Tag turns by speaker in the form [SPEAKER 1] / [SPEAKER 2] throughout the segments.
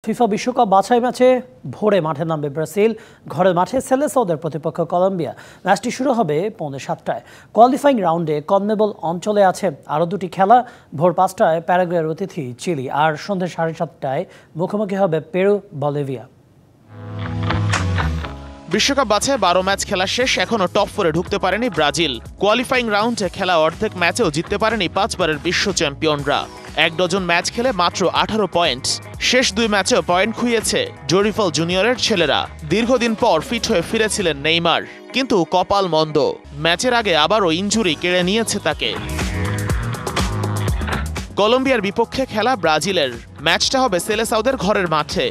[SPEAKER 1] FIFA বিশ্বকাপ বাছাই ম্যাচে ভোরে মাঠে নামবে ব্রাজিল। ঘরের মাঠে সেলেসাওদের প্রতিপক্ষ কলম্বিয়া। ম্যাচটি শুরু হবে 6:45-টায়। কোয়ালিফাইং রাউন্ডে কনমেবল অঞ্চলে আছে আরও দুটি খেলা। ভোর 5টায় প্যারাগুয়ের অতিথি চিলি, আর সন্ধ্যে 7:30টায় মুখোমুখি হবে পেরু বলিভিয়া।
[SPEAKER 2] বিশ্বকাপ বাছাই 12 ম্যাচ খেলা শেষ, এখনো টপ 4-এ ঢুকতে পারেনি ব্রাজিল। কোয়ালিফাইং রাউন্ডে খেলা অর্ধেক ম্যাচেও জিততে পারেনি 5 বারের বিশ্ব চ্যাম্পিয়নরা। 1 ডজন ম্যাচ খেলে মাত্র 18 পয়েন্ট। শেষ 2 ম্যাচেও পয়েন্ট খুইয়েছে জরিফল জুনিয়রের ছেলেরা। দীর্ঘদিন পর ফিট হয়ে ফিরেছিলেন নেইমার, কিন্তু কপাল মন্দ। ম্যাচের আগে আবারও ইনজুরি কেড়ে নিয়েছে তাকে। কলম্বিয়ার বিপক্ষে খেলা ব্রাজিলের। ম্যাচটা হবে সেলেসাওদের ঘরের মাঠে।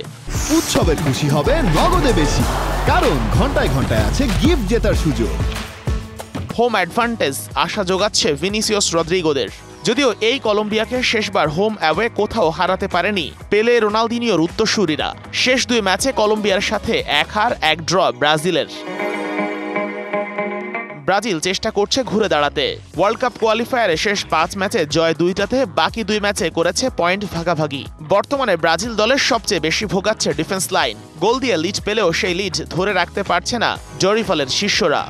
[SPEAKER 3] উৎসবের খুশি হবে নগদে বেশি, কারণ ঘন্টায় ঘন্টায় আছে গিফট জেতার সুযোগ।
[SPEAKER 2] হোম অ্যাডভান্টেজ আশা যোগাচ্ছে ভিনিসিয়াস রদ্রিগোদের। যদিও এই কলম্বিয়াকে শেষবার হোম অ্যাওয়ে কোথাও হারাতে পারেনি পেলে রোনালদিনিওর উত্তরসূরিরা। শেষ 2 ম্যাচে কলম্বিয়ার সাথে 1 হার 1 ড্র ব্রাজিলের। ব্রাজিল চেষ্টা করছে ঘুরে দাঁড়াতে। ওয়ার্ল্ড কাপ কোয়ালিফায়ারে শেষ 5 ম্যাচে জয় 2টাতে, বাকি 2 ম্যাচে করেছে পয়েন্ট ভাগাভাগি। বর্তমানে ব্রাজিল দলের সবচেয়ে বেশি ভোগাচ্ছে ডিফেন্স লাইন। গোল দিয়ে লিড পেলেও সেই লিড ধরে রাখতে পারছে না জরিফলের শিষ্যরা।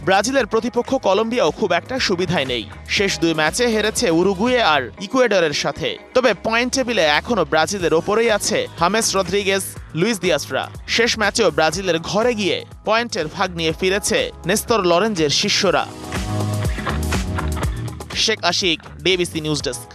[SPEAKER 2] ব্রাজিলের প্রতিপক্ষ কলম্বিয়াও খুব একটা সুবিধায় নেই। শেষ 2 ম্যাচে হেরেছে উরুগুয়ে আর ইকুয়েডরের সাথে। তবে পয়েন্ট টেবিলে এখনো ব্রাজিলের ওপরেই আছে হামেস রদ্রিগেজ, লুইস দিয়াসরা। শেষ ম্যাচেও ব্রাজিলের ঘরে গিয়ে পয়েন্টের ভাগ নিয়ে ফিরেছে নেস্তর লরেঞ্জের শিষ্যরা। Sheikh Ashik, DBC news desk.